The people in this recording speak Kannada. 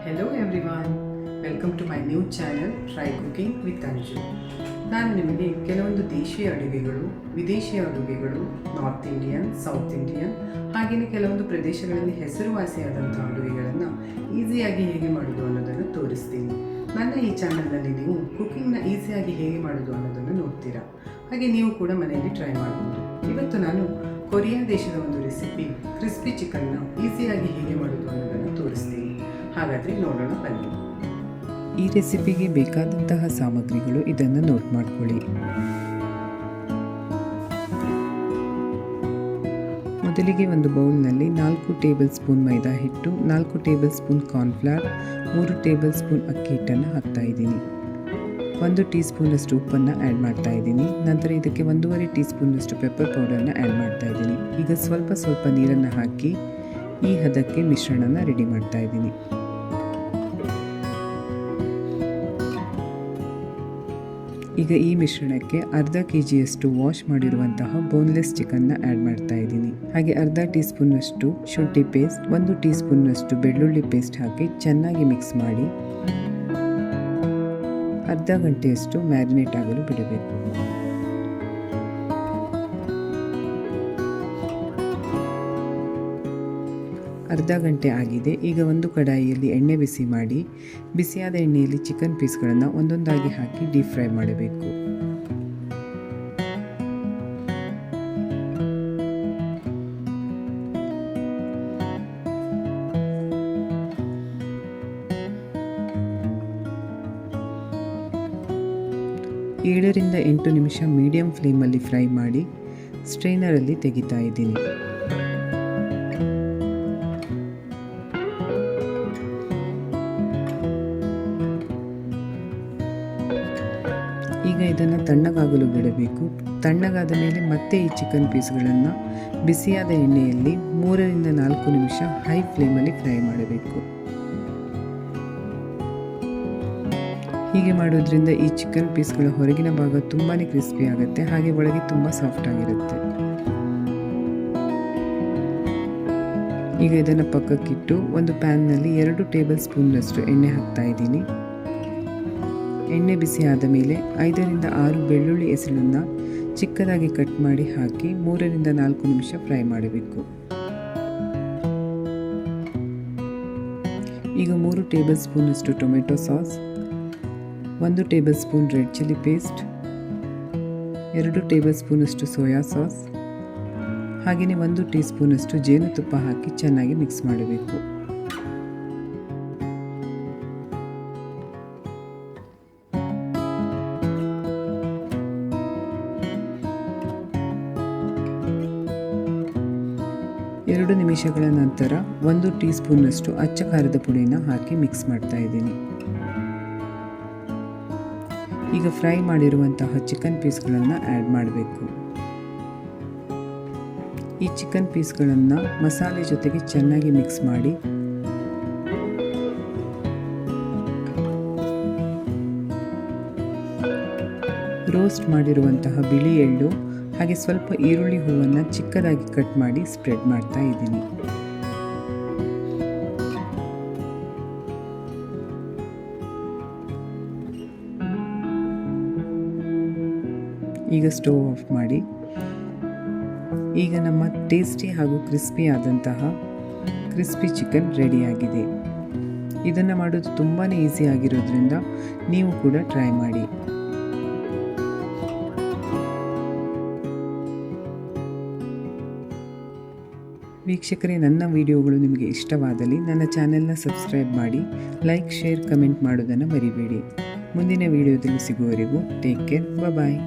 Hello everyone, welcome to my new channel try cooking with Anju. ನಾನು ನಿಮಗೆ ಕೆಲವೊಂದು ದೇಶೀಯ ಅಡುಗೆಗಳು, ವಿದೇಶಿಯ ಅಡುಗೆಗಳು, ನಾರ್ತ್ ಇಂಡಿಯನ್, ಸೌತ್ ಇಂಡಿಯನ್, ಹಾಗೆಯೇ ಕೆಲವೊಂದು ಪ್ರದೇಶಗಳಲ್ಲಿ ಹೆಸರುವಾಸಿಯಾದಂಥ ಅಡುಗೆಗಳನ್ನು ಈಸಿಯಾಗಿ ಹೇಗೆ ಮಾಡೋದು ಅನ್ನೋದನ್ನು ತೋರಿಸ್ತೀನಿ. ನನ್ನ ಈ ಚಾನಲ್ನಲ್ಲಿ ನೀವು ಕುಕಿಂಗ್ನ ಈಸಿಯಾಗಿ ಹೇಗೆ ಮಾಡೋದು ಅನ್ನೋದನ್ನು ನೋಡ್ತೀರಾ. ಹಾಗೆ ನೀವು ಕೂಡ ಮನೆಯಲ್ಲಿ ಟ್ರೈ ಮಾಡ್ಬೋದು. ಇವತ್ತು ನಾನು ಕೊರಿಯಾ ದೇಶದ ಒಂದು ರೆಸಿಪಿ ಕ್ರಿಸ್ಪಿ ಚಿಕನ್ನ ಈಸಿಯಾಗಿ ಹೇಗೆ ಮಾಡೋದು ಅನ್ನೋದನ್ನು ತೋರಿಸ್ತೀನಿ. ಹಾಗಾದರೆ ನೋಡೋಣ ಬನ್ನಿ. ಈ ರೆಸಿಪಿಗೆ ಬೇಕಾದಂತಹ ಸಾಮಗ್ರಿಗಳು ಇದನ್ನು ನೋಟ್ ಮಾಡ್ಕೊಳ್ಳಿ. ಮೊದಲಿಗೆ ಒಂದು ಬೌಲ್ನಲ್ಲಿ 4 ಟೇಬಲ್ ಸ್ಪೂನ್ ಮೈದಾ ಹಿಟ್ಟು, 4 table spoon cornflour, 3 table spoon ಅಕ್ಕಿ ಹಿಟ್ಟನ್ನು ಹಾಕ್ತಾ ಇದ್ದೀನಿ. 1 ಟೀ ಸ್ಪೂನಷ್ಟು ಉಪ್ಪನ್ನು ಆ್ಯಡ್ ಮಾಡ್ತಾ ಇದ್ದೀನಿ. ನಂತರ ಇದಕ್ಕೆ 1.5 ಟೀ ಸ್ಪೂನಷ್ಟು ಪೆಪ್ಪರ್ ಪೌಡರ್ನ ಆ್ಯಡ್ ಮಾಡ್ತಾ ಇದ್ದೀನಿ. ಈಗ ಸ್ವಲ್ಪ ನೀರನ್ನು ಹಾಕಿ ಈ ಹದಕ್ಕೆ ಮಿಶ್ರಣನ ರೆಡಿ ಮಾಡ್ತಾ ಇದ್ದೀನಿ. ಈಗ ಈ ಮಿಶ್ರಣಕ್ಕೆ ಅರ್ಧ ಕೆಜಿಯಷ್ಟು ವಾಶ್ ಮಾಡಿರುವಂತಹ ಬೋನ್ಲೆಸ್ ಚಿಕನ್ನ ಆ್ಯಡ್ ಮಾಡ್ತಾ ಇದ್ದೀನಿ. ಹಾಗೆ ಅರ್ಧ ಟೀ ಸ್ಪೂನ್ನಷ್ಟು ಶುಂಠಿ ಪೇಸ್ಟ್, 1 ಟೀ ಸ್ಪೂನ್ನಷ್ಟು ಬೆಳ್ಳುಳ್ಳಿ ಪೇಸ್ಟ್ ಹಾಕಿ ಚೆನ್ನಾಗಿ ಮಿಕ್ಸ್ ಮಾಡಿ ಅರ್ಧ ಗಂಟೆಯಷ್ಟು ಮ್ಯಾರಿನೇಟ್ ಆಗಲು ಬಿಡಬೇಕು. ಅರ್ಧ ಗಂಟೆ ಆಗಿದೆ. ಈಗ ಒಂದು ಕಡಾಯಿಯಲ್ಲಿ ಎಣ್ಣೆ ಬಿಸಿ ಮಾಡಿ, ಬಿಸಿಯಾದ ಎಣ್ಣೆಯಲ್ಲಿ ಚಿಕನ್ ಪೀಸ್ಗಳನ್ನು ಒಂದೊಂದಾಗಿ ಹಾಕಿ ಡೀಪ್ ಫ್ರೈ ಮಾಡಬೇಕು. ಏಳರಿಂದ 8 ನಿಮಿಷ ಮೀಡಿಯಂ ಫ್ಲೇಮಲ್ಲಿ ಫ್ರೈ ಮಾಡಿ ಸ್ಟ್ರೈನರಲ್ಲಿ ತೆಗಿತಾ ಇದ್ದೀನಿ. ಈಗ ಇದನ್ನು ತಣ್ಣಗಾಗಲು ಬಿಡಬೇಕು. ತಣ್ಣಗಾದ ಮೇಲೆ ಮತ್ತೆ ಈ ಚಿಕನ್ ಪೀಸ್ಗಳನ್ನು ಬಿಸಿಯಾದ ಎಣ್ಣೆಯಲ್ಲಿ 3ರಿಂದ 4 ನಿಮಿಷ ಹೈ ಫ್ಲೇಮಲ್ಲಿ ಫ್ರೈ ಮಾಡಬೇಕು. ಹೀಗೆ ಮಾಡೋದ್ರಿಂದ ಈ ಚಿಕನ್ ಪೀಸ್ಗಳ ಹೊರಗಿನ ಭಾಗ ತುಂಬಾ ಕ್ರಿಸ್ಪಿ ಆಗುತ್ತೆ, ಹಾಗೆ ಒಳಗೆ ತುಂಬ ಸಾಫ್ಟ್ ಆಗಿರುತ್ತೆ. ಈಗ ಇದನ್ನು ಪಕ್ಕಕ್ಕಿಟ್ಟು ಒಂದು ಪ್ಯಾನ್ನಲ್ಲಿ 2 ಟೇಬಲ್ ಸ್ಪೂನ್ನಷ್ಟು ಎಣ್ಣೆ ಹಾಕ್ತಾ ಇದ್ದೀನಿ. ಎಣ್ಣೆ ಬಿಸಿ ಆದ ಮೇಲೆ 5ರಿಂದ 6 ಬೆಳ್ಳುಳ್ಳಿ ಎಸಳನ್ನು ಚಿಕ್ಕದಾಗಿ ಕಟ್ ಮಾಡಿ ಹಾಕಿ 3ರಿಂದ 4 ನಿಮಿಷ ಫ್ರೈ ಮಾಡಬೇಕು. ಈಗ 3 ಟೇಬಲ್ ಸ್ಪೂನಷ್ಟು tomato sauce, 1 table spoon red chilli paste, 2 table ಸ್ಪೂನಷ್ಟು ಸೋಯಾ ಸಾಸ್, ಹಾಗೆಯೇ 1 ಟೀ ಸ್ಪೂನಷ್ಟು ಜೇನುತುಪ್ಪ ಹಾಕಿ ಚೆನ್ನಾಗಿ ಮಿಕ್ಸ್ ಮಾಡಬೇಕು. ಎರಡು ನಿಮಿಷಗಳ ನಂತರ 1 ಟೀ ಸ್ಪೂನ್ನಷ್ಟು ಅಚ್ಚ ಖಾರದ ಪುಡಿನ ಹಾಕಿ ಮಿಕ್ಸ್ ಮಾಡ್ತಾ ಇದ್ದೀನಿ. ಈಗ ಫ್ರೈ ಮಾಡಿರುವಂತಹ ಚಿಕನ್ ಪೀಸ್ಗಳನ್ನು ಆ್ಯಡ್ ಮಾಡಬೇಕು. ಈ ಚಿಕನ್ ಪೀಸ್ಗಳನ್ನು ಮಸಾಲೆ ಜೊತೆಗೆ ಚೆನ್ನಾಗಿ ಮಿಕ್ಸ್ ಮಾಡಿ ರೋಸ್ಟ್ ಮಾಡಿರುವಂತಹ ಬಿಳಿ ಎಳ್ಳು ಹಾಗೆ ಸ್ವಲ್ಪ ಈರುಳ್ಳಿ ಹೂವನ್ನು ಚಿಕ್ಕದಾಗಿ ಕಟ್ ಮಾಡಿ ಸ್ಪ್ರೆಡ್ ಮಾಡ್ತಾ ಇದ್ದೀನಿ. ಈಗ ಸ್ಟವ್ ಆಫ್ ಮಾಡಿ. ಈಗ ನಮ್ಮ ಟೇಸ್ಟಿ ಹಾಗೂ ಕ್ರಿಸ್ಪಿ ಆದಂತಹ ಕ್ರಿಸ್ಪಿ ಚಿಕನ್ ರೆಡಿಯಾಗಿದೆ. ಇದನ್ನು ಮಾಡೋದು ತುಂಬಾ ಈಸಿ ಆಗಿರೋದ್ರಿಂದ ನೀವು ಕೂಡ ಟ್ರೈ ಮಾಡಿ. ವೀಕ್ಷಕರೇ, ನನ್ನ ವಿಡಿಯೋಗಳು ನಿಮಗೆ ಇಷ್ಟವಾದಲ್ಲಿ ನನ್ನ ಚಾನೆಲ್ನ ಸಬ್ಸ್ಕ್ರೈಬ್ ಮಾಡಿ, ಲೈಕ್, ಶೇರ್, ಕಮೆಂಟ್ ಮಾಡೋದನ್ನು ಮರಿಬೇಡಿ. ಮುಂದಿನ ವಿಡಿಯೋದಲ್ಲಿ ಸಿಗುವವರೆಗೂ ಟೇಕ್ ಕೇರ್, ಬಾಯ್.